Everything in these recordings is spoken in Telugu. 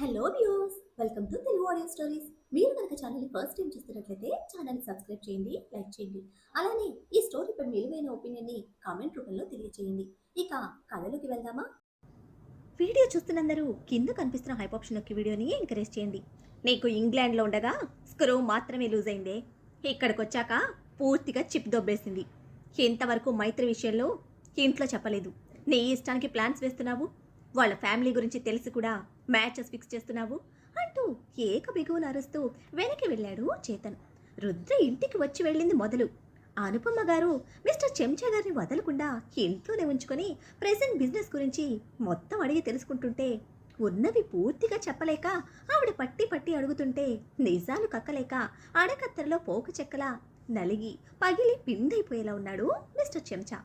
Hello views, welcome to Telugu audio stories. మీరు కనుక ఛానల్ని ఫస్ట్ టైం చూస్తున్నట్లయితే ఛానల్ని సబ్స్క్రైబ్ చేయండి, లైక్ చేయండి. అలానే ఈ స్టోరీపై మీ విలువైన ఒపీనియన్ని కామెంట్ రూపంలో తెలియజేయండి. ఇక కథలోకి వెళ్దామా? వీడియో చూస్తున్నందరూ కింద కనిపిస్తున్న హైప్ ఆప్షన్ నొక్కి వీడియోని ఎంకరేజ్ చేయండి. నీకు ఇంగ్లాండ్లో ఉండగా స్క్రూ మాత్రమే లూజ్ అయిందే, ఇక్కడికి వచ్చాక పూర్తిగా చిప్ దొబ్బేసింది. ఇంతవరకు మైత్రి విషయంలో ఇంట్లో చెప్పలేదు. నీ ఇష్టానికి ప్లాన్స్ వేస్తున్నావు, వాళ్ళ ఫ్యామిలీ గురించి తెలిసి కూడా మ్యాచెస్ ఫిక్స్ చేస్తున్నావు అంటూ ఏక బిగువున అరుస్తూ వెనక్కి వెళ్ళాడు చేతన్. రుద్ర ఇంటికి వచ్చి వెళ్ళింది మొదలు. అనుపమ్మ గారు మిస్టర్ చెంచా గారిని వదలకుండా ఇంట్లోనే ఉంచుకొని ప్రెసెంట్ బిజినెస్ గురించి మొత్తం అడిగి తెలుసుకుంటుంటే ఉన్నవి పూర్తిగా చెప్పలేక ఆవిడ పట్టి పట్టి అడుగుతుంటే నిజాలు కక్కలేక అడకత్తెరలో పోక చెక్కలా నలిగి పగిలి పిందైపోయేలా ఉన్నాడు మిస్టర్ చెంచా.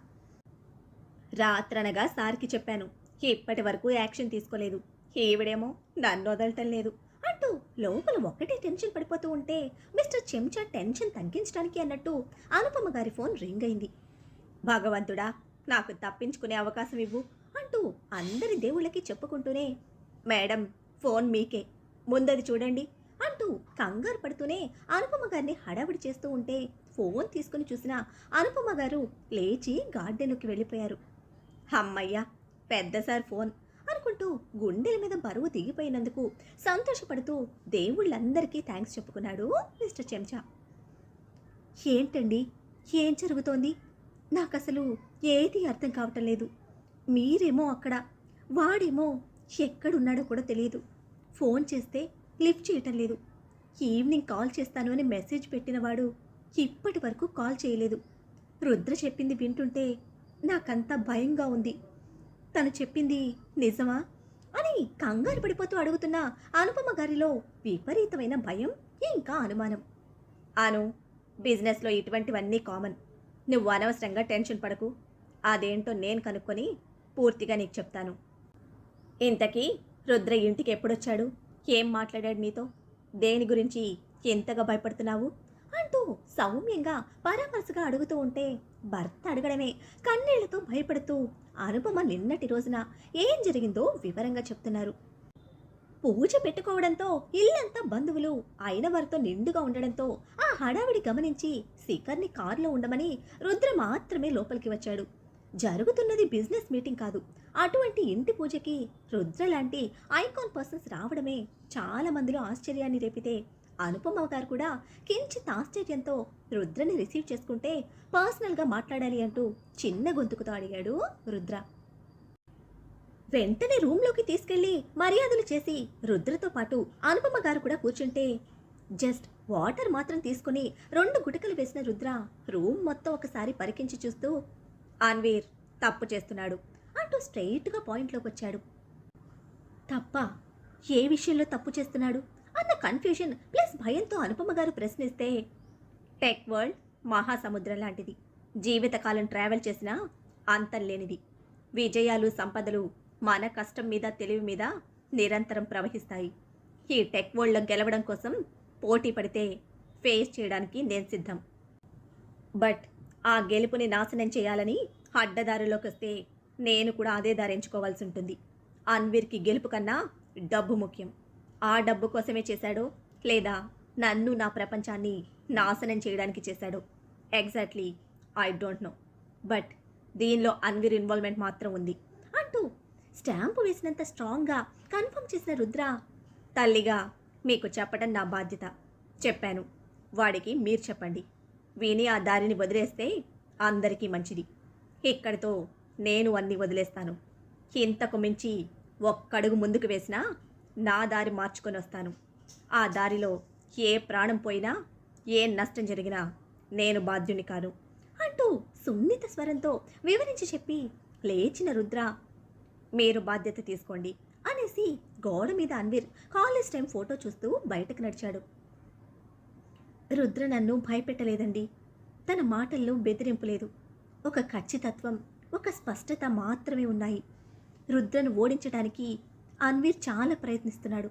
రాత్రనగా సార్కి చెప్పాను, ఇప్పటి వరకు యాక్షన్ తీసుకోలేదు. ఈవిడేమో నన్ను వదలటం లేదు అంటూ లోపల ఒక్కటే టెన్షన్ పడిపోతూ ఉంటే మిస్టర్ చెంచా టెన్షన్ తగ్గించడానికి అన్నట్టు అనుపమ గారి ఫోన్ రింగ్ అయింది. భగవంతుడా, నాకు తప్పించుకునే అవకాశం ఇవ్వు అంటూ అందరి దేవుళ్ళకి చెప్పుకుంటూనే, మేడం ఫోన్ మీకే, ముందది చూడండి అంటూ కంగారు పడుతూనే అనుపమ గారిని హడావిడి చేస్తూ ఉంటే ఫోన్ తీసుకుని చూసిన అనుపమ గారు లేచి గార్డెన్కి వెళ్ళిపోయారు. అమ్మయ్యా, పెద్ద సార్ ఫోన్ అనుకుంటూ గుండెల మీద బరువు దిగిపోయినందుకు సంతోషపడుతూ దేవుళ్ళందరికీ థ్యాంక్స్ చెప్పుకున్నాడు మిస్టర్ చెంచా. ఏంటండి, ఏం జరుగుతోంది? నాకు అసలు ఏది అర్థం కావటం లేదు. మీరేమో అక్కడ, వాడేమో ఎక్కడున్నాడో కూడా తెలియదు. ఫోన్ చేస్తే లిఫ్ట్ చేయటం లేదు. ఈవినింగ్ కాల్ చేస్తాను అని మెసేజ్ పెట్టినవాడు ఇప్పటి వరకు కాల్ చేయలేదు. రుద్ర చెప్పింది వింటుంటే నాకంతా భయంగా ఉంది. తను చెప్పింది నిజమా అని కంగారు పడిపోతూ అడుగుతున్న అనుపమ గారిలో విపరీతమైన భయం ఇంకా అనుమానం. అను, బిజినెస్లో ఇటువంటివన్నీ కామన్. నువ్వు అనవసరంగా టెన్షన్ పడకు. అదేంటో నేను కనుక్కొని పూర్తిగా నీకు చెప్తాను. ఇంతకీ రుద్ర ఇంటికి ఎప్పుడొచ్చాడు? ఏం మాట్లాడాడు నీతో? దేని గురించి ఎంతగా భయపడుతున్నావు అంటూ సౌమ్యంగా పరామర్శగా అడుగుతూ ఉంటే భర్త అడగడమే కన్నీళ్లతో భయపడుతూ అనుపమ నిన్నటి రోజున ఏం జరిగిందో వివరంగా చెప్తున్నారు. పూజ పెట్టుకోవడంతో ఇల్లంతా బంధువులు అయిన వారితో నిండుగా ఉండడంతో ఆ హడావిడి గమనించి శిఖర్ని కారులో ఉండమని రుద్ర మాత్రమే లోపలికి వచ్చాడు. జరుగుతున్నది బిజినెస్ మీటింగ్ కాదు. అటువంటి ఇంటి పూజకి రుద్ర లాంటి ఐకాన్ పర్సన్స్ రావడమే చాలా మందిలో ఆశ్చర్యాన్ని రేపితే అనుపమ గారు కూడా కించిత్ ఆశ్చర్యంతో రుద్రని రిసీవ్ చేసుకుంటే పర్సనల్గా మాట్లాడాలి అంటూ చిన్న గొంతుకుతో అడిగాడు రుద్ర. వెంటనే రూమ్లోకి తీసుకెళ్లి మర్యాదలు చేసి రుద్రతో పాటు అనుపమ గారు కూడా కూర్చుంటే జస్ట్ వాటర్ మాత్రం తీసుకుని 2 గుటకలు వేసిన రుద్ర రూమ్ మొత్తం ఒకసారి పరికించి చూస్తూ, అన్వీర్ తప్పు చేస్తున్నాడు అంటూ స్ట్రెయిట్గా పాయింట్లోకి వచ్చాడు. తప్ప? ఏ విషయంలో తప్పు చేస్తున్నాడు అన్న కన్ఫ్యూజన్ ప్లస్ భయంతో అనుపమ గారు ప్రశ్నిస్తే, టెక్ వరల్డ్ మహాసముద్రం లాంటిది. జీవితకాలం ట్రావెల్ చేసినా అంతం లేనిది. విజయాలు సంపదలు మన కష్టం మీద తెలివి మీద నిరంతరం ప్రవహిస్తాయి. ఈ టెక్ వరల్డ్లో గెలవడం కోసం పోటీ పడితే ఫేస్ చేయడానికి నేను సిద్ధం. బట్ ఆ గెలుపుని నాశనం చేయాలని అడ్డదారిలోకి వస్తే నేను కూడా అదే దారి ఎంచుకోవాల్సి ఉంటుంది. అన్వీర్కి గెలుపు కన్నా డబ్బు ముఖ్యం. ఆ డబ్బు కోసమే చేశాడో లేదా నన్ను నా ప్రపంచాన్ని నాశనం చేయడానికి చేశాడో exactly I don't know. But దీనిలో అన్వీర్ ఇన్వాల్వ్మెంట్ మాత్రం ఉంది అంటూ స్టాంపు వేసినంత స్ట్రాంగ్గా కన్ఫర్మ్ చేసిన రుద్ర, తల్లిగా మీకు చెప్పడం నా బాధ్యత. చెప్పాను, వాడికి మీరు చెప్పండి. విని ఆ దారిని వదిలేస్తే అందరికీ మంచిది. ఇక్కడితో నేను అన్నీ వదిలేస్తాను. ఇంతకు మించి ఒక్కడుగు ముందుకు వేసినా నా దారి మార్చుకొని వస్తాను. ఆ దారిలో ఏ ప్రాణం పోయినా ఏ నష్టం జరిగినా నేను బాధ్యుని కాను అంటూ సున్నిత స్వరంతో వివరించి చెప్పి లేచిన రుద్ర, మీరు బాధ్యత తీసుకోండి అనేసి గోడ మీద అన్వీర్ కాలేజ్ టైం ఫోటో చూస్తూ బయటకు నడిచాడు. రుద్ర నన్ను భయపెట్టలేదండి. తన మాటల్లో బెదిరింపు లేదు. ఒక ఖచ్చితత్వం, ఒక స్పష్టత మాత్రమే ఉన్నాయి. రుద్రను ఓడించడానికి అన్వీర్ చాలా ప్రయత్నిస్తున్నాడు.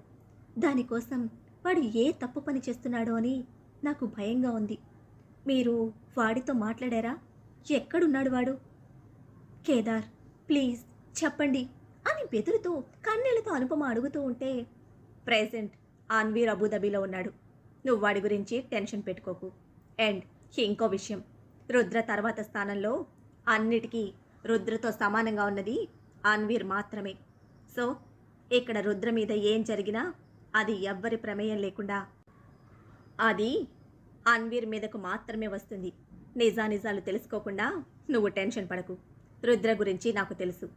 దానికోసం వాడు ఏ తప్పు పని చేస్తున్నాడో అని నాకు భయంగా ఉంది. మీరు వాడితో మాట్లాడారా? ఎక్కడున్నాడు వాడు? కేదార్, ప్లీజ్ చెప్పండి అని బెదురుతూ కన్నీళ్లతో అనుపమ అడుగుతూ ఉంటే, ప్రెజెంట్ అన్వీర్ అబుదాబిలో ఉన్నాడు. నువ్వు వాడి గురించి టెన్షన్ పెట్టుకోకు. అండ్ ఇంకో విషయం, రుద్ర తర్వాత స్థానంలో అన్నిటికీ రుద్రతో సమానంగా ఉన్నది అన్వీర్ మాత్రమే. సో ఇక్కడ రుద్ర మీద ఏం జరిగినా అది ఎవ్వరి ప్రమేయం లేకుండా అది అన్వీర్ మీదకు మాత్రమే వస్తుంది. నిజానిజాలు తెలుసుకోకుండా నువ్వు టెన్షన్ పడకు. రుద్ర గురించి నాకు తెలుసు,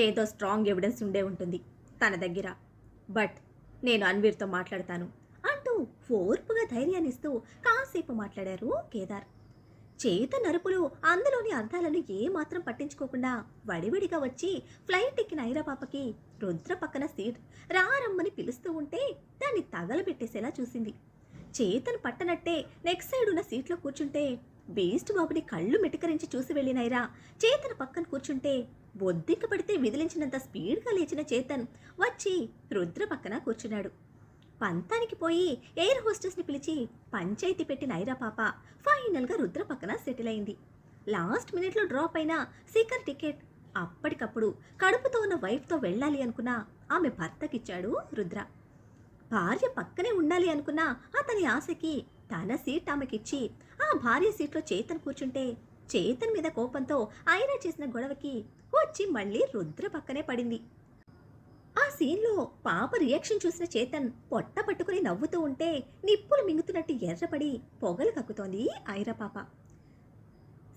ఏదో స్ట్రాంగ్ ఎవిడెన్స్ ఉండే ఉంటుంది తన దగ్గర. బట్ నేను అన్వీర్తో మాట్లాడతాను అంటూ ఓర్పుగా ధైర్యాన్నిస్తూ కాసేపు మాట్లాడారు కేదార్. చేతన్ అరుపులు అందులోని అర్థాలను ఏమాత్రం పట్టించుకోకుండా వడివడిగా వచ్చి ఫ్లైట్ ఎక్కిన ఐరా పాపకి రుద్ర పక్కన సీట్ రారమ్మని పిలుస్తూ ఉంటే దాన్ని తగలబెట్టేసేలా చూసింది. చేతన్ పట్టనట్టే నెక్స్ట్ సైడ్ ఉన్న సీట్లో కూర్చుంటే బేస్ట్ బాబుని కళ్ళు మిటకరించి చూసి వెళ్ళిన ఐరా చేతన్ పక్కన కూర్చుంటే బొద్దింక పడితే విదిలించినంత స్పీడ్గా లేచిన చేతన్ వచ్చి రుద్ర పక్కన కూర్చున్నాడు. పంతానికి పోయి ఎయిర్ హోస్టెస్ని పిలిచి పంచాయతీ పెట్టిన ఐరా పాప ఫైనల్గా రుద్ర పక్కన సెటిల్ అయింది. లాస్ట్ మినిట్లో డ్రాప్ అయిన సీకర్ టికెట్ అప్పటికప్పుడు కడుపుతో ఉన్న వైఫ్తో వెళ్ళాలి అనుకున్న ఆమె భర్తకిచ్చాడు రుద్ర. భార్య పక్కనే ఉండాలి అనుకున్న అతని ఆశకి తన సీట్ ఆమెకిచ్చి ఆ భార్య సీట్లో చేతన్ కూర్చుంటే చేతన్ మీద కోపంతో ఐరా చేసిన గొడవకి వచ్చి మళ్ళీ రుద్ర పక్కనే పడింది. ఆ సీన్లో పాప రియాక్షన్ చూసిన చేతన్ పొట్ట పట్టుకుని నవ్వుతూ ఉంటే నిప్పులు మింగుతున్నట్టు ఎర్రపడి పొగలు కక్కుతోంది ఐరా పాప.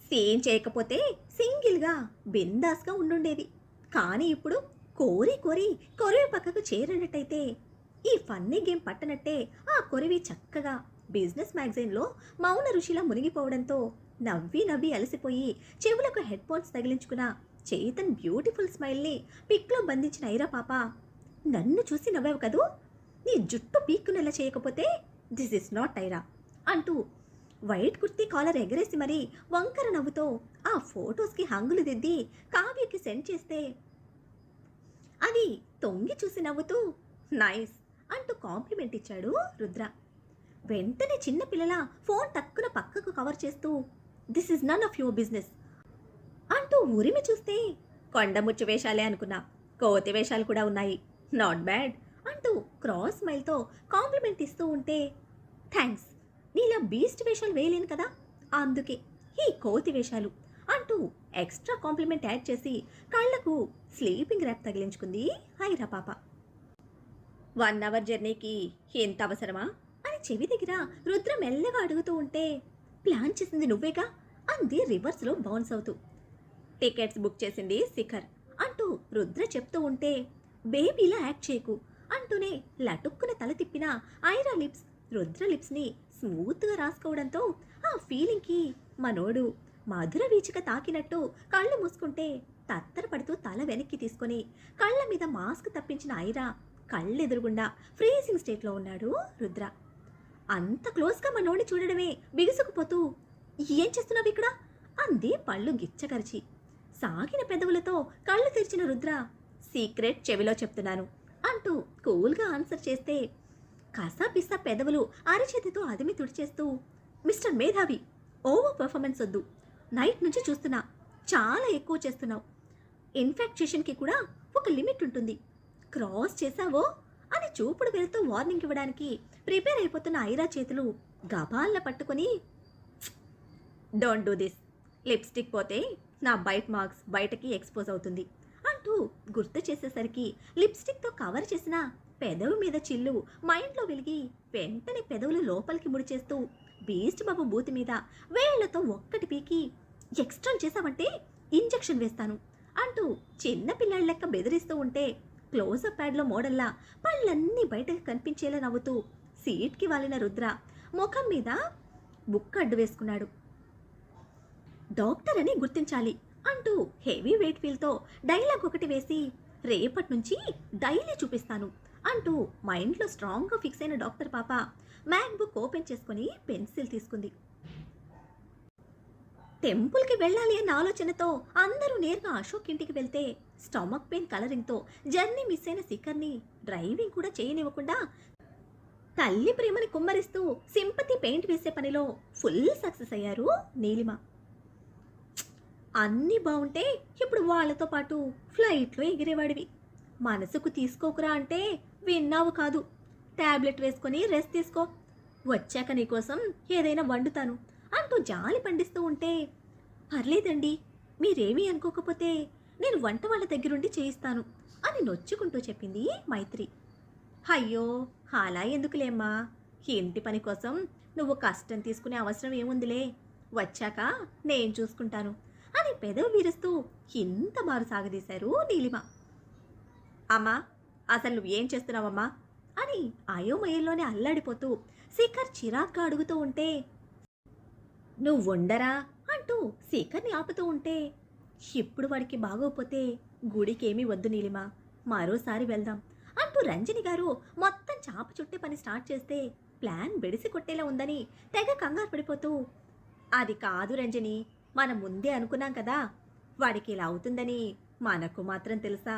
సీన్ చేయకపోతే సింగిల్గా బిందాస్గా ఉండుండేది. కానీ ఇప్పుడు కోరి కోరి కొరివి పక్కకు చేరినట్టయితే ఈ ఫన్నీ గేమ్ పట్టనట్టే ఆ కొరివి చక్కగా బిజినెస్ మ్యాగజైన్లో మౌన ఋషిలా మునిగిపోవడంతో నవ్వి నవ్వి అలసిపోయి చెవులకు హెడ్ ఫోన్స్ తగిలించుకున్న చేతన్ బ్యూటిఫుల్ స్మైల్ని పిక్లో బంధించిన ఐరా పాప, నన్ను చూసి నవ్వావు కదూ, నీ జుట్టు పీక్కునేలా చేయకపోతే దిస్ ఇస్ నాట్ ఐరా అంటూ వైట్ కుర్తీ కాలర్ ఎగరేసి మరీ వంకర నవ్వుతో ఆ ఫొటోస్కి హంగులు దిద్ది కావ్యకి సెండ్ చేస్తే అది తొంగి చూసి నవ్వుతూ నైస్ అంటూ కాంప్లిమెంట్ ఇచ్చాడు రుద్ర. వెంటనే చిన్నపిల్లల ఫోన్ టక్కున పక్కకు కవర్ చేస్తూ this is none of your business అంటూ ఉరిమి చూస్తే కొండముచ్చు వేషాలే అనుకున్నా, కోతి వేషాలు కూడా ఉన్నాయి, నాట్ బ్యాడ్ అంటూ క్రాస్ స్మైల్తో కాంప్లిమెంట్ ఇస్తూ ఉంటే థ్యాంక్స్, నీలా బీస్ట్ వేషాలు వేయలేను కదా, అందుకే ఈ కోతి వేషాలు అంటూ ఎక్స్ట్రా కాంప్లిమెంట్ యాడ్ చేసి కళ్ళకు స్లీపింగ్ ర్యాప్ తగిలించుకుంది ఐరా పాప. 1 అవర్ జర్నీకి ఎంత అవసరమా అని చెవి దగ్గర రుద్ర మెల్లగా అడుగుతూ ఉంటే ప్లాన్ చేసింది నువ్వేగా అంది రివర్స్లో బౌన్స్ అవుతూ. టికెట్స్ బుక్ చేసింది శిఖర్ అంటూ రుద్ర చెప్తూ ఉంటే బేబీలా యాక్ట్ చేయకు అంటూనే లటుక్కున తల తిప్పిన ఐరా లిప్స్ రుద్ర లిప్స్ని స్మూత్గా రాసుకోవడంతో ఆ ఫీలింగ్కి మనోడు మధుర వీచిక తాకినట్టు కళ్ళు మూసుకుంటే తత్తరపడుతూ తల వెనక్కి తీసుకొని కళ్ళ మీద మాస్క్ తప్పించిన ఐరా కళ్ళెదురుగుండా ఫ్రీజింగ్ స్టేట్లో ఉన్నాడు రుద్ర. అంత క్లోజ్గా మనోడిని చూడడమే బిగుసుకుపోతూ ఏం చేస్తున్నావు ఇక్కడ అంది పళ్ళు గిచ్చగరిచి. సాగిన పెదవులతో కళ్ళు తెరిచిన రుద్ర సీక్రెట్ చెవిలో చెప్తున్నాను అంటూ కూల్గా ఆన్సర్ చేస్తే కసాపిస్సా పెదవులు అరిచేతితో అదిమి తుడిచేస్తూ మిస్టర్ మేధావి, ఓవర్ పర్ఫార్మెన్స్ వద్దు, నైట్ నుంచి చూస్తున్నా, చాలా ఎక్కువ చేస్తున్నావు, ఇన్ఫాక్చుయేషన్కి కూడా ఒక లిమిట్ ఉంటుంది, క్రాస్ చేశావో అని చూపుడు వెళ్తూ వార్నింగ్ ఇవ్వడానికి ప్రిపేర్ అయిపోతున్న ఐరా చేతులు గబాల్న పట్టుకొని డోంట్ డూ దిస్, లిప్స్టిక్ పోతే నా బైట్ మార్క్స్ బయటకి ఎక్స్పోజ్ అవుతుంది అంటూ గుర్తు చేసేసరికి లిప్స్టిక్తో కవర్ చేసిన పెదవి మీద చిల్లు మైండ్లో వెలిగి వెంటనే పెదవులు లోపలికి ముడిచేస్తూ బీస్ట్ బాబు బూతి మీద వేళ్లతో ఒక్కటి పీకి ఎక్స్ట్రాల్ చేశావంటే ఇంజెక్షన్ వేస్తాను అంటూ చిన్న పిల్లాడి లెక్క బెదిరిస్తూ ఉంటే క్లోజప్ ప్యాడ్లో మోడల్లా పళ్ళన్నీ బయటకు కనిపించేలా నవ్వుతూ సీట్కి వాలిన రుద్ర ముఖం మీద బుక్ అడ్డు వేసుకున్నాడు. డాక్టర్ అని గుర్తించాలి అంటూ హెవీ వెయిట్ ఫీల్తో డైలాగ్ ఒకటి వేసి రేపటి నుంచి డైలీ చూపిస్తాను అంటూ మైండ్లో స్ట్రాంగ్గా ఫిక్స్ అయిన డాక్టర్ పాప మ్యాక్ బుక్ ఓపెన్ చేసుకుని పెన్సిల్ తీసుకుంది. టెంపుల్కి వెళ్ళాలి అన్న ఆలోచనతో అందరూ నేరుగా అశోక్ ఇంటికి వెళ్తే స్టమక్ పెయిన్ కలరింగ్తో జర్నీ మిస్ అయిన శిఖర్ని డ్రైవింగ్ కూడా చేయనివ్వకుండా తల్లి ప్రేమని కుమ్మరిస్తూ సింపతి పెయింట్ వేసే పనిలో ఫుల్ సక్సెస్ అయ్యారు నీలిమ. అన్నీ బాగుంటే ఇప్పుడు వాళ్ళతో పాటు ఫ్లైట్లో ఎగిరేవాడివి, మనసుకు తీసుకోకురా అంటే విన్నావు కాదు, టాబ్లెట్ వేసుకొని రెస్ట్ తీసుకో, వచ్చాక నీకోసం ఏదైనా వండుతాను అంటూ జాలి పండిస్తూ ఉంటే, పర్లేదండి, మీరేమీ అనుకోకపోతే నేను వంట వాళ్ళ దగ్గరుండి చేయిస్తాను అని నొచ్చుకుంటూ చెప్పింది మైత్రి. అయ్యో, అలా ఎందుకులేమ్మా, ఇంటి పని కోసం నువ్వు కష్టం తీసుకునే అవసరం ఏముందిలే, వచ్చాక నేను చూసుకుంటాను అని పెదవి విరుస్తూ ఇంత మారు సాగదీశారు నీలిమ. అమ్మా, అసలు నువ్వేం చేస్తున్నావమ్మా అని అయోమయంలోనే అల్లాడిపోతూ శేఖర్ చిరాగ్గా అడుగుతూ ఉంటే, నువ్వుండరా అంటూ శేఖర్ని ఆపుతూ ఉంటే, ఇప్పుడు వాడికి బాగోపోతే గుడికేమీ వద్దు నీలిమ, మరోసారి వెళ్దాం అంటూ రంజని గారు మొత్తం చాప చుట్టే పని స్టార్ట్ చేస్తే ప్లాన్ బెడిసి కొట్టేలా ఉందని తెగ కంగారు పడిపోతూ, అది కాదు రంజని, మనం ముందే అనుకున్నాం కదా వాడికి ఇలా అవుతుందని, మనకు మాత్రం తెలుసా,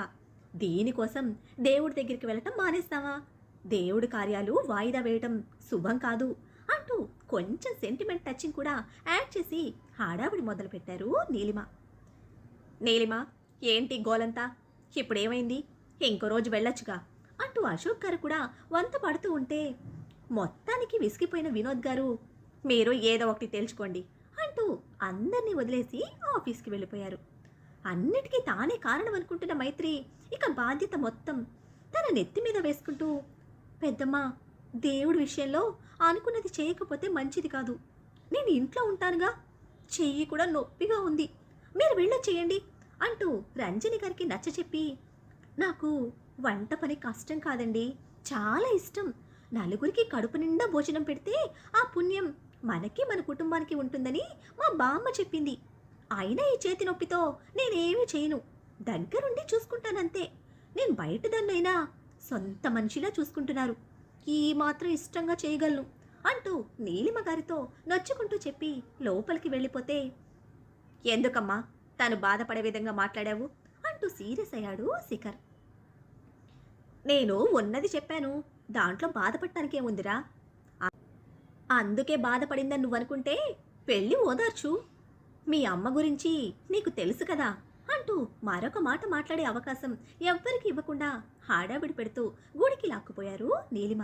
దీనికోసం దేవుడి దగ్గరికి వెళ్ళటం మానేస్తావా, దేవుడి కార్యాలు వాయిదా వేయటం శుభం కాదు అంటూ కొంచెం సెంటిమెంట్ టచింగ్ కూడా యాడ్ చేసి హడావిడి మొదలుపెట్టారు నీలిమ. నీలిమ, ఏంటి గోలంతా, ఇప్పుడేమైంది, ఇంకో రోజు వెళ్ళొచ్చుగా అంటూ అశోక్ గారు కూడా వంత పడుతూ ఉంటే, మొత్తానికి విసిగిపోయిన వినోద్ గారు, మీరు ఏదో ఒకటి తేల్చుకోండి అంటూ అందరినీ వదిలేసి ఆఫీస్కి వెళ్ళిపోయారు. అన్నిటికీ తానే కారణం అనుకుంటున్న మైత్రి ఇక బాధ్యత మొత్తం తన నెత్తి మీద వేసుకుంటూ, పెద్దమ్మా, దేవుడి విషయంలో అనుకున్నది చేయకపోతే మంచిది కాదు, నేను ఇంట్లో ఉంటానుగా, చెయ్యి కూడా నొప్పిగా ఉంది, మీరు వెళ్ళొచ్చేయండి అంటూ రంజని గారికి నచ్చచెప్పి, నాకు వంట పని కష్టం కాదండి, చాలా ఇష్టం, నలుగురికి కడుపు నిండా భోజనం పెడితే ఆ పుణ్యం మనకి మన కుటుంబానికి ఉంటుందని మా బామ్మ చెప్పింది, అయినా ఈ చేతి నొప్పితో నేనేమీ చేయను, దగ్గరుండి చూసుకుంటానంతే, నేను బయట దాన్నైనా సొంత మనిషిలా చూసుకుంటున్నారు, ఈ మాత్రం ఇష్టంగా చేయగలను అంటూ నీలిమ గారితో నొచ్చుకుంటూ చెప్పి లోపలికి వెళ్ళిపోతే, ఎందుకమ్మా తను బాధపడే విధంగా మాట్లాడావు అంటూ సీరియస్ అయ్యాడు శిఖర్. నేను ఉన్నది చెప్పాను, దాంట్లో బాధపడటానికేముందిరా, అందుకే బాధపడిందని నువ్వనుకుంటే వెళ్ళి ఓదార్చు, మీ అమ్మ గురించి నీకు తెలుసు కదా అంటూ మరొక మాట మాట్లాడే అవకాశం ఎవ్వరికి ఇవ్వకుండా హడావిడి పెడుతూ గుడికి లాక్కుపోయారు నీలిమ.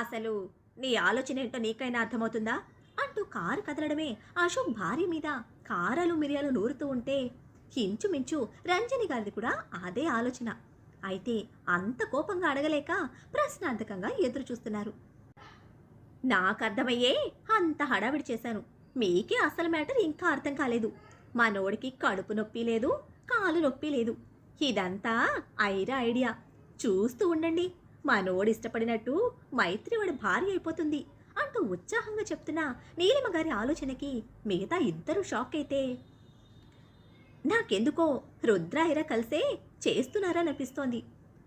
అసలు నీ ఆలోచన ఏంటో నీకైనా అర్థమవుతుందా అంటూ కారు కదలడమే అశోక్ భార్య మీద కారాలు మిరియాలు నూరుతూ ఉంటే, ఇంచుమించు రంజని గారిది కూడా అదే ఆలోచన, అయితే అంత కోపంగా అడగలేక ప్రశ్నార్థకంగా ఎదురు చూస్తున్నారు. నాకర్థమయ్యే అంత హడావిడి చేశాను, మీకే అసలు మ్యాటర్ ఇంకా అర్థం కాలేదు, మనోడికి కడుపు నొప్పి లేదు, కాలు నొప్పి లేదు, ఇదంతా ఐడియా, చూస్తూ ఉండండి, మనోడు ఇష్టపడినట్టు మైత్రి వాడి భార్య అయిపోతుంది అంటూ ఉత్సాహంగా చెప్తున్న నీలిమ గారి ఆలోచనకి మిగతా ఇద్దరు షాక్ అయితే, నాకెందుకో రుద్ర ఐరా కలిసే చేస్తున్నారనిపిస్తోంది,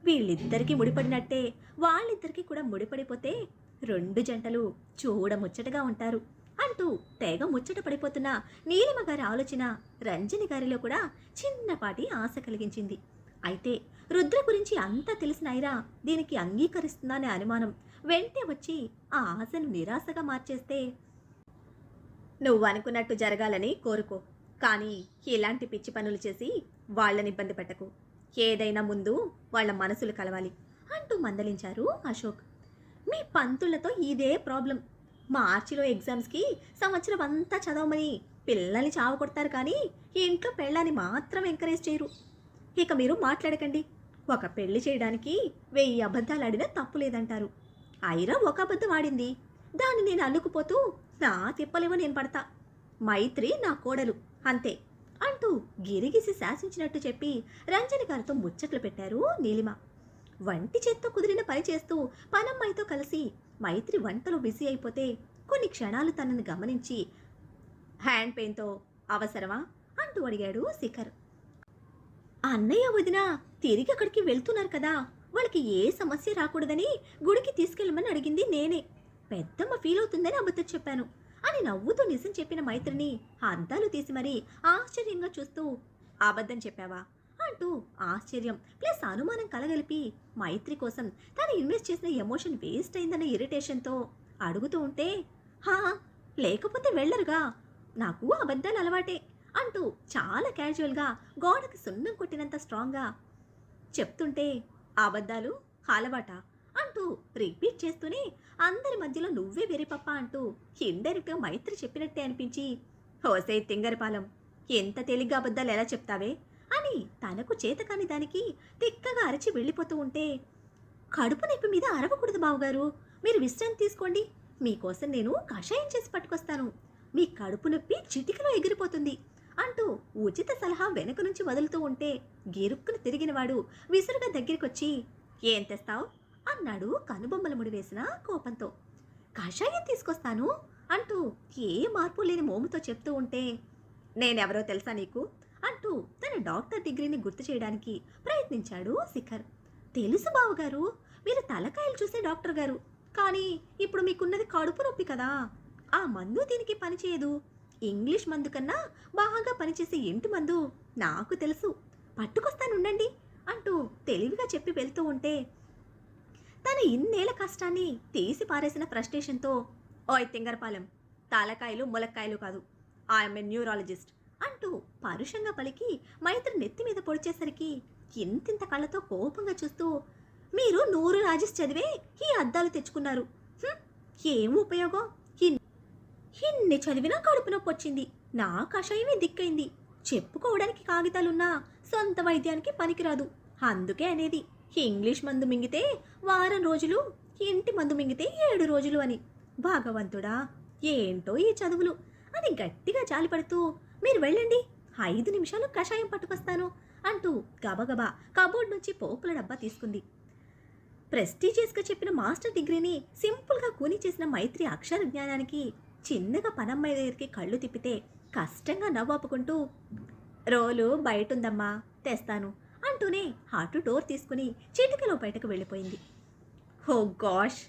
వీళ్ళిద్దరికీ ముడిపడినట్టే వాళ్ళిద్దరికీ కూడా ముడిపడిపోతే రెండు జంటలు చూడముచ్చటగా ఉంటారు అంటూ తెగ ముచ్చట పడిపోతున్న నీలిమ గారి ఆలోచన రంజని గారిలో కూడా చిన్నపాటి ఆశ కలిగించింది. అయితే రుద్ర గురించి అంతా తెలిసిన ఐరా దీనికి అంగీకరిస్తుందనే అనుమానం వెంటే వచ్చి ఆ ఆశను నిరాశగా మార్చేస్తే, నువ్వు అనుకున్నట్టు జరగాలని కోరుకో, కానీ ఇలాంటి పిచ్చి పనులు చేసి వాళ్ళని ఇబ్బంది పెట్టకు, ఏదైనా ముందు వాళ్ళ మనసులు కలవాలి అంటూ మందలించారు అశోక్. మీ పంతులతో ఇదే ప్రాబ్లం, మార్చిలో ఎగ్జామ్స్కి సంవత్సరం అంతా చదవమని పిల్లల్ని చావకొడతారు కానీ ఇంట్లో పెళ్ళాన్ని మాత్రం ఎంకరేజ్ చేయరు. ఇక మీరు మాట్లాడకండి, ఒక పెళ్లి చేయడానికి 1000 అబద్ధాలు ఆడినా తప్పు లేదంటారు, ఐరా ఒక అబద్ధం ఆడింది, దాన్ని నేను అల్లుకుపోతూ నా తిప్పలేమో నేను పడతా, మైత్రి నా కోడలు అంతే అంటూ గిరిగిసి శాసించినట్టు చెప్పి రంజని గారితో ముచ్చట్లు పెట్టారు నీలిమ. వంటి చేత్తో కుదిరిన పని చేస్తూ పనమ్మాయితో కలిసి మైత్రి వంటలో బిజీ అయిపోతే కొన్ని క్షణాలు తనని గమనించి, హ్యాండ్ పెయిన్తో అవసరమా అంటూ అడిగాడు శిఖర్. అన్నయ్య వదిన తిరిగి అక్కడికి వెళ్తున్నారు కదా, వాళ్ళకి ఏ సమస్య రాకూడదని గుడికి తీసుకెళ్ళమని అడిగింది నేనే, పెద్దమ్మ ఫీల్ అవుతుందని అబద్ధం చెప్పాను అని నవ్వుతూ నిజం చెప్పిన మైత్రిని అద్దాలు తీసి మరీ ఆశ్చర్యంగా చూస్తూ, అబద్ధం చెప్పావా అంటూ ఆశ్చర్యం ప్లస్ అనుమానం కలగలిపి మైత్రి కోసం తను ఇన్వెస్ట్ చేసిన ఎమోషన్ వేస్ట్ అయిందన్న ఇరిటేషన్తో అడుగుతూ ఉంటే, హా లేకపోతే వెళ్ళరుగా, నాకు అబద్ధాలు అలవాటే అంటూ చాలా క్యాజువల్గా గోడకు సున్నం కొట్టినంత స్ట్రాంగ్గా చెప్తుంటే, అబద్ధాలు అలవాట అంటూ రిపీట్ చేస్తూనే అందరి మధ్యలో నువ్వే వేరే పప్ప అంటూ ఇండైరెక్ట్గా మైత్రి చెప్పినట్టే అనిపించి, హోసే తింగరిపాలెం, ఎంత తేలిగ్గా అబద్ధాలు ఎలా చెప్తావే అని తనకు చేతకాని దానికి తిక్కగా అరిచి వెళ్ళిపోతూ ఉంటే, కడుపు నొప్పి మీద అరవకూడదు బావగారు, మీరు విశ్రాంతి తీసుకోండి, మీకోసం నేను కషాయం చేసి పట్టుకొస్తాను, మీ కడుపు నొప్పి చిటికలో ఎగిరిపోతుంది అంటూ ఉచిత సలహా వెనక నుంచి వదులుతూ ఉంటే గిరుక్కును తిరిగినవాడు విసురుగా దగ్గరికొచ్చి, ఏం తెస్తావు అన్నాడు కనుబొమ్మల ముడి వేసిన కోపంతో. కషాయం తీసుకొస్తాను అంటూ ఏ మార్పు లేని మోముతో చెప్తూ ఉంటే, నేనెవరో తెలుసా నీకు అంటూ తన డాక్టర్ డిగ్రీని గుర్తు చేయడానికి ప్రయత్నించాడు శిఖర్. తెలుసు బావగారు, మీరు తలకాయలు చూసే డాక్టర్ గారు, కానీ ఇప్పుడు మీకున్నది కడుపు నొప్పి కదా, ఆ మందు దీనికి పనిచేయదు, ఇంగ్లీష్ మందు కన్నా బాగా పనిచేసే ఇంటి మందు నాకు తెలుసు, పట్టుకొస్తానుండండి అంటూ తెలివిగా చెప్పి వెళ్తూ ఉంటే తన ఇన్నేళ్ల కష్టాన్ని తీసి పారేసిన ఫ్రస్ట్రేషన్తో, ఓయ్ తింగరపాలెం, తాలకాయలు ములక్కాయలు కాదు, ఐఎమ్ ఏ న్యూరాలజిస్ట్ అంటూ పరుషంగా పలికి మైత్రి నెత్తి మీద పొడిచేసరికి ఇంతింత కళ్ళతో కోపంగా చూస్తూ, మీరు న్యూరాలజిస్ట్ చదివే ఈ అద్దాలు తెచ్చుకున్నారు, ఏం ఉపయోగం, ఇన్ని చదివినా కడుపు నొప్పి వచ్చింది, నా కషాయమే దిక్కైంది, చెప్పుకోవడానికి కాగితాలున్నా సొంత వైద్యానికి పనికిరాదు, అందుకే అనేది ఇంగ్లీష్ మందు మింగితే వారం రోజులు, ఇంటి మందు మింగితే 7 రోజులు అని. భగవంతుడా, ఏంటో ఈ చదువులు అని గట్టిగా జాలిపడుతూ, మీరు వెళ్ళండి, 5 నిమిషాలు కషాయం పట్టుకొస్తాను అంటూ గబగబా కబోర్డ్ నుంచి పోపుల డబ్బా తీసుకుంది. ప్రెస్టీజియస్గా చెప్పిన మాస్టర్ డిగ్రీని సింపుల్గా కూని చేసిన మైత్రి అక్షర జ్ఞానానికి చిన్నగా పనమ్మాయి దగ్గరికి కళ్ళు తిప్పితే కష్టంగా నవ్వాపుకుంటూ, రోలు బయటుందమ్మా, తెస్తాను అంటూనే హాటు డోర్ తీసుకుని చిటికలో బయటకు వెళ్ళిపోయింది. హో గాష్,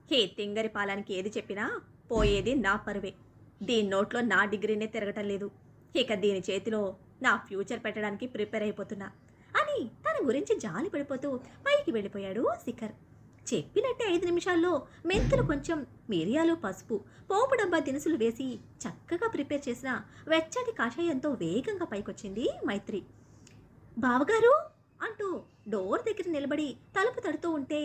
హే తింగరి పాలానికి ఏది చెప్పినా పోయేది నా పరువే, దీని నోట్లో నా డిగ్రీనే తిరగటం లేదు, ఇక దీని చేతిలో నా ఫ్యూచర్ పెట్టడానికి ప్రిపేర్ అయిపోతున్నా అని తన గురించి జాలి పడిపోతూ పైకి వెళ్ళిపోయాడు శిఖర్. చెప్పినట్టే 5 నిమిషాల్లో మెంతులు కొంచెం, మిరియాలు, పసుపు, పోపు డబ్బా దినుసులు వేసి చక్కగా ప్రిపేర్ చేసిన వెచ్చటి కషాయంతో వేగంగా పైకొచ్చింది మైత్రి. బావగారు అంటూ డోర్ దగ్గర నిలబడి తలుపు తడుతూ ఉంటే,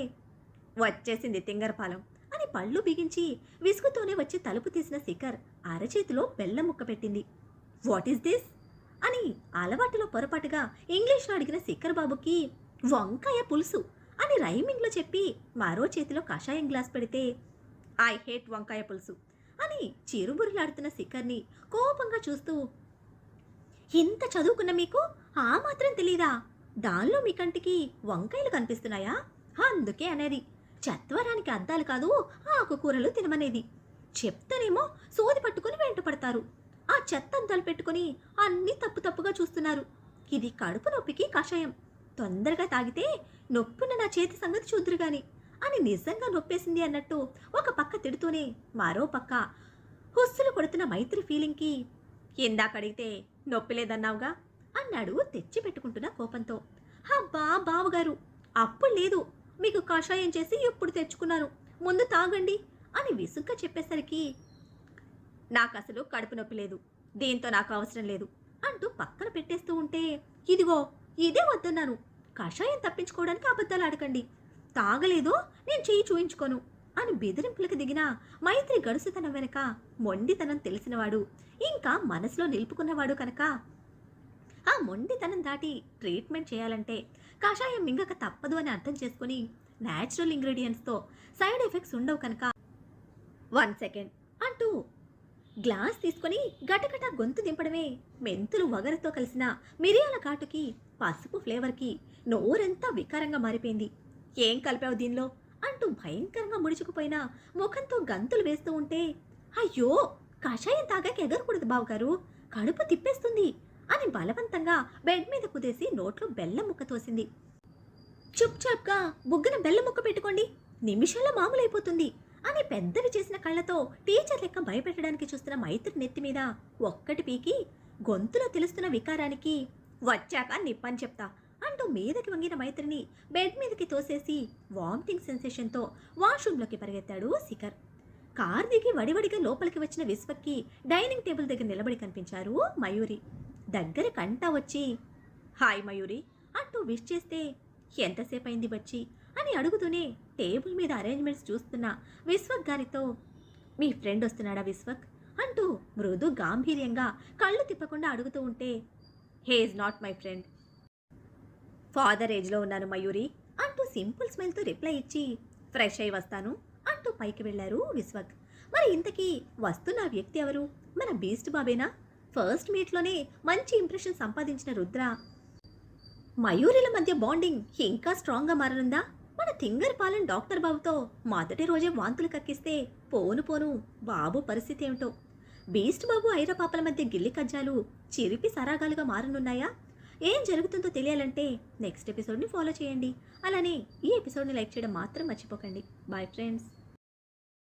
వచ్చేసింది తింగరపాలెం అని పళ్ళు బిగించి విసుగుతోనే వచ్చి తలుపు తీసిన శిఖర్ అరచేతిలో బెల్లం ముక్క పెట్టింది. వాట్ ఈస్ దిస్ అని అలవాటులో పొరపాటుగా ఇంగ్లీష్లో అడిగిన శిఖర్ బాబుకి వంకాయ పులుసు అని రైమింగ్లో చెప్పి మరో చేతిలో కషాయం గ్లాస్ పెడితే, ఐ హేట్ వంకాయ పులుసు అని చిరుబురులాడుతున్న శిఖర్ని కోపంగా చూస్తూ, ఇంత చదువుకున్న మీకు ఆ మాత్రం తెలీదా, దానిలో మీ కంటికి వంకాయలు కనిపిస్తున్నాయా, అందుకే అనేది, చత్వరానికి అద్దాలు కాదు ఆకుకూరలు తినమనేది, చెప్తానేమో సోది పట్టుకుని వెంట పడతారు, ఆ చెత్త అద్దాలు పెట్టుకుని అన్నీ తప్పు తప్పుగా చూస్తున్నారు, ఇది కడుపు నొప్పికి కషాయం, తొందరగా తాగితే నొప్పున్న నా చేతి సంగతి చూద్దురుగాని అని నిజంగా నొప్పేసింది అన్నట్టు ఒక పక్క తిడుతూనే మరో పక్క హుస్సులు కొడుతున్న మైత్రి ఫీలింగ్కి, ఇందాక అడిగితే నొప్పి లేదన్నావుగా అన్నాడు తెచ్చి పెట్టుకుంటున్న కోపంతో. అబ్బా బావగారు, అప్పుడు లేదు, మీకు కషాయం చేసి ఎప్పుడు తెచ్చుకున్నాను, ముందు తాగండి అని విసుగ్గా చెప్పేసరికి, నాకు అసలు కడుపు నొప్పి లేదు, దీంతో నాకు అవసరం లేదు అంటూ పక్కన పెట్టేస్తూ ఉంటే, ఇదిగో ఇదే వద్దన్నాను, కషాయం తప్పించుకోవడానికి అబద్ధాలు ఆడకండి, తాగలేదో నేను చెయ్యి చూయించుకోను అని బెదిరింపులకు దిగిన మైత్రి గడుసుతనం వెనక మొండితనం తెలిసినవాడు, ఇంకా మనసులో నిలుపుకున్నవాడు కనుక ఆ మొండితనం దాటి ట్రీట్మెంట్ చేయాలంటే కషాయం మింగక తప్పదు అని అర్థం చేసుకుని న్యాచురల్ ఇంగ్రీడియంట్స్తో సైడ్ ఎఫెక్ట్స్ ఉండవు కనుక 1 సెకండ్ అంటూ గ్లాస్ తీసుకొని గటగట గొంతు దింపడమే మెంతులు వగరతో కలిసిన మిరియాల ఘాటుకి పసుపు ఫ్లేవర్కి నోరెంతా వికారంగా మారిపోయింది. ఏం కలిపావు దీనిలో అంటూ భయంకరంగా ముడుచుకుపోయిన ముఖంతో గంతులు వేస్తూ ఉంటే, అయ్యో కషాయం తాగాక ఎగరకూడదు బావగారు, కడుపు తిప్పేస్తుంది అని బలవంతంగా బెడ్ మీద కుదేసి నోట్లో బెల్లం ముక్క తోసింది. చుప్చాప్గా బుగ్గన బెల్లం ముక్క పెట్టుకోండి, నిమిషాల్లో మామూలైపోతుంది అని పెద్దవి చేసిన కళ్ళతో టీచర్ లెక్క భయపెట్టడానికి చూస్తున్న మైత్రి నెత్తి మీద ఒక్కటి పీకి గొంతులో తెలుస్తున్న వికారానికి, వచ్చాక నిప్పని చెప్తా అంటూ మీదకి వంగిన మైత్రిని బెడ్ మీదకి తోసేసి వామిటింగ్ సెన్సేషన్తో వాష్రూమ్లోకి పరిగెత్తాడు శిఖర్. కార్ దిగి వడివడిగా లోపలికి వచ్చిన విశ్వక్కి డైనింగ్ టేబుల్ దగ్గర నిలబడి కనిపించారు మయూరి. దగ్గర కంటా వచ్చి, హాయ్ మయూరి అంటూ విష్ చేస్తే, ఎంతసేపు అయింది వచ్చి అని అడుగుతూనే టేబుల్ మీద అరేంజ్మెంట్స్ చూస్తున్న విశ్వక్ గారితో, మీ ఫ్రెండ్ వస్తున్నాడా విశ్వక్ అంటూ మృదు గాంభీర్యంగా కళ్ళు తిప్పకుండా అడుగుతూ ఉంటే, he is not my friend, father ఏజ్లో ఉన్నాను మయూరి అంటూ సింపుల్ స్మైల్తో రిప్లై ఇచ్చి ఫ్రెష్ అయి వస్తాను అంటూ పైకి వెళ్లారు విశ్వక్. మరి ఇంతకీ వస్తున్న ఆ వ్యక్తి ఎవరు? మన బీస్ట్ బాబేనా? ఫస్ట్ మీట్లోనే మంచి ఇంప్రెషన్ సంపాదించిన రుద్ర మయూరిల మధ్య బాండింగ్ ఇంకా స్ట్రాంగ్గా మారనుందా? మన తింగర్ పాలెం డాక్టర్ బాబుతో మొదటి రోజే వాంతులు కక్కిస్తే పోను పోను బాబు పరిస్థితి ఏమిటో? బీస్ట్ బాబు ఐరా పాపల మధ్య గిల్లి కజ్జాలు చిరిపి సరాగాలుగా మారనున్నాయా? ఏం జరుగుతుందో తెలియాలంటే నెక్స్ట్ ఎపిసోడ్ని ఫాలో చేయండి. అలానే ఈ ఎపిసోడ్ని లైక్ చేయడం మాత్రం మర్చిపోకండి. Bye friends.